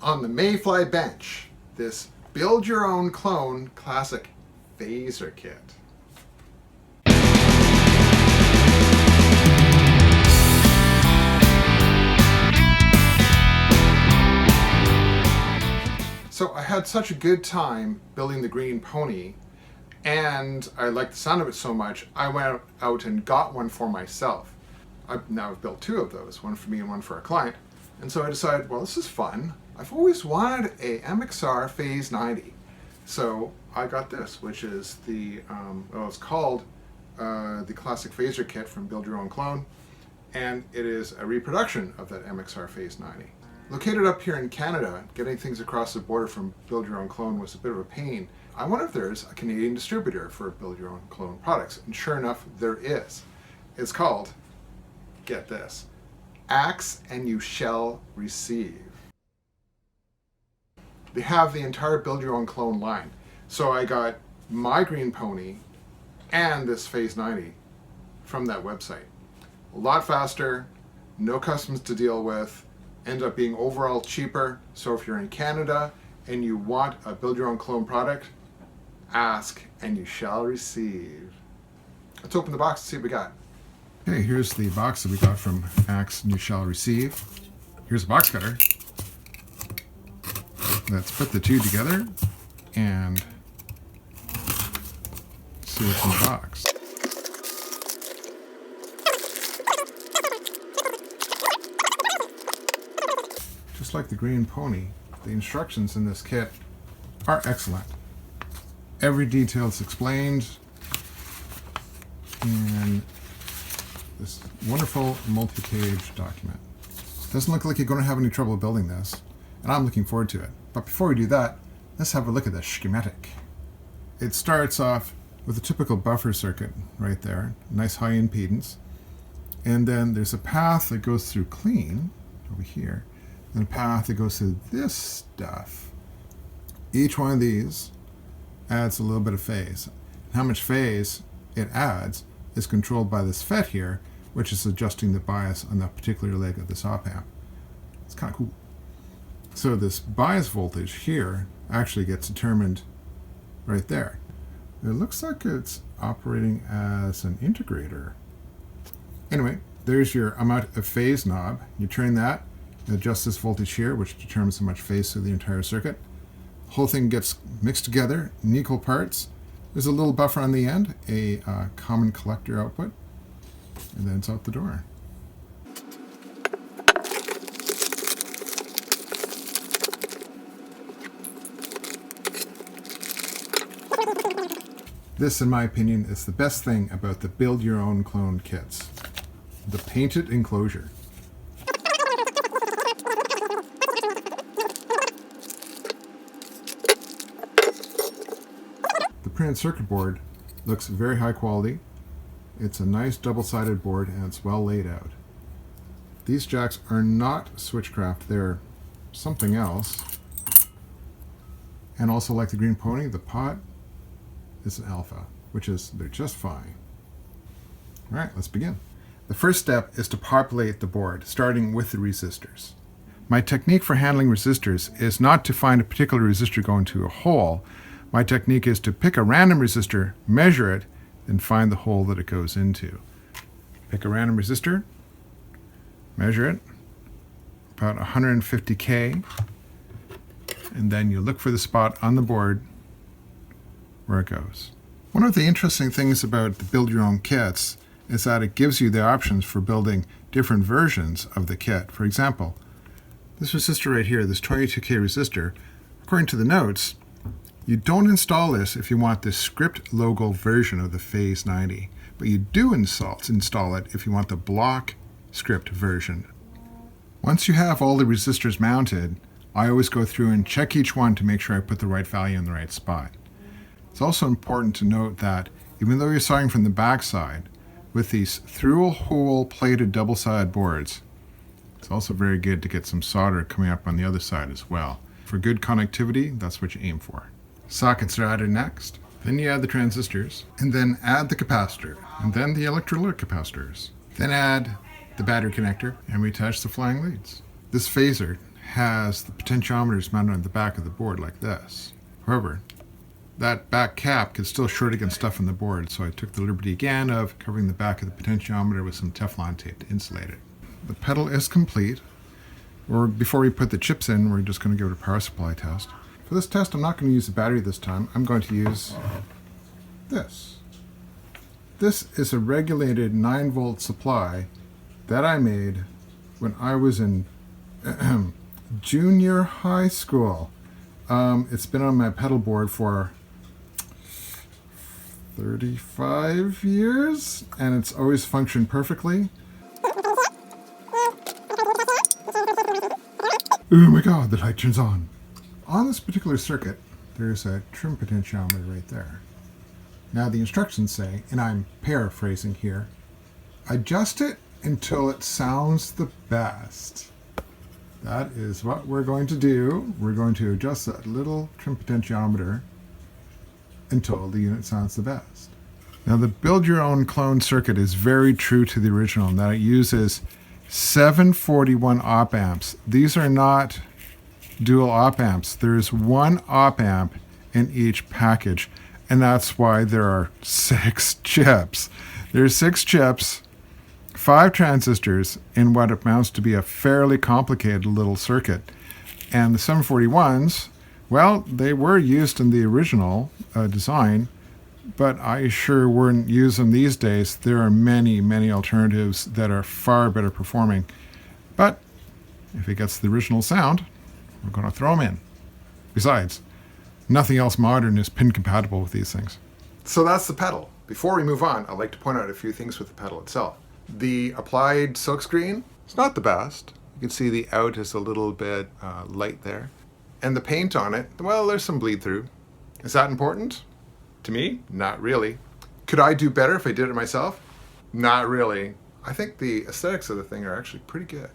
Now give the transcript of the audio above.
On the Mayfly bench, this build your own clone classic phaser kit. So I had such a good time building the Green Pony, and I liked the sound of it so much, I went out and got one for myself. I've built two of those, one for me and one for a client. And so I decided, well, this is fun. I've always wanted a MXR Phase 90. So I got this, which is it's called the Classic Phaser Kit from Build Your Own Clone. And it is a reproduction of that MXR Phase 90. Located up here in Canada, getting things across the border from Build Your Own Clone was a bit of a pain. I wonder if there's a Canadian distributor for Build Your Own Clone products, and sure enough, there is. It's called, get this, Axe and You Shall Receive. They have the entire Build Your Own Clone line. So I got my Green Pony and this Phase 90 from that website. A lot faster, no customs to deal with, end up being overall cheaper. So if you're in Canada and you want a Build Your Own Clone product, ask and you shall receive. Let's open the box and see what we got. Okay, here's the box that we got from Axe and You Shall Receive. Here's a box cutter. Let's put the two together and see what's in the box. Just like the Green Pony, the instructions in this kit are excellent. Every detail is explained, and this wonderful multi-page document. Doesn't look like you're going to have any trouble building this, and I'm looking forward to it. But before we do that, let's have a look at the schematic. It starts off with a typical buffer circuit right there, nice high impedance, and then there's a path that goes through clean over here, and a path that goes through this stuff. Each one of these adds a little bit of phase. How much phase it adds is controlled by this FET here, which is adjusting the bias on that particular leg of this op-amp. It's kind of cool. So this bias voltage here actually gets determined right there. It looks like it's operating as an integrator. Anyway, there's your amount of phase knob. You turn that, adjust this voltage here, which determines how much phase through the entire circuit. The whole thing gets mixed together in equal parts. There's a little buffer on the end, a common collector output, and then it's out the door. This, in my opinion, is the best thing about the Build Your Own Clone kits. The painted enclosure. The printed circuit board looks very high quality. It's a nice double-sided board and it's well laid out. These jacks are not Switchcraft, they're something else. And also, like the Green Pony, the pot is an alpha, they're just fine. All right, let's begin. The first step is to populate the board, starting with the resistors. My technique for handling resistors is not to find a particular resistor going to a hole. My technique is to pick a random resistor, measure it, and find the hole that it goes into. Pick a random resistor, measure it, about 150K, and then you look for the spot on the board where it goes. One of the interesting things about the Build Your Own kits is that it gives you the options for building different versions of the kit. For example, this resistor right here, this 22K resistor, according to the notes, you don't install this if you want the script logo version of the Phase 90, but you do install it if you want the block script version. Once you have all the resistors mounted, I always go through and check each one to make sure I put the right value in the right spot. It's also important to note that even though you're soldering from the back side, with these through-hole plated double-sided boards, it's also very good to get some solder coming up on the other side as well. For good connectivity, that's what you aim for. Sockets are added next. Then you add the transistors, and then add the capacitor, and then the electrolytic capacitors. Then add the battery connector, and we attach the flying leads. This phaser has the potentiometers mounted on the back of the board like this. However, that back cap could still short against stuff on the board, so I took the liberty again of covering the back of the potentiometer with some Teflon tape to insulate it. The pedal is complete. Before we put the chips in, we're just going to give it a power supply test. For this test, I'm not going to use a battery this time. I'm going to use this. This is a regulated 9-volt supply that I made when I was in junior high school. It's been on my pedal board for 35 years, and it's always functioned perfectly. Oh my god, the light turns on. On this particular circuit, there's a trim potentiometer right there. Now the instructions say, and I'm paraphrasing here, adjust it until it sounds the best. That is what we're going to do. We're going to adjust that little trim potentiometer until the unit sounds the best. Now the build your own clone circuit is very true to the original in that it uses 741 op amps. These are not dual op amps. There's one op amp in each package, and that's why there are 6 chips. There's 6 chips, 5 transistors in what amounts to be a fairly complicated little circuit. And the 741s, well, they were used in the original design, but I sure wouldn't use them these days. There are many, many alternatives that are far better performing. But if it gets the original sound, we're going to throw them in. Besides, nothing else modern is pin compatible with these things. So that's the pedal. Before we move on, I'd like to point out a few things with the pedal itself. The applied silkscreen is not the best. You can see the out is a little bit light there. And the paint on it, well, there's some bleed through. Is that important? To me, not really. Could I do better if I did it myself? Not really. I think the aesthetics of the thing are actually pretty good.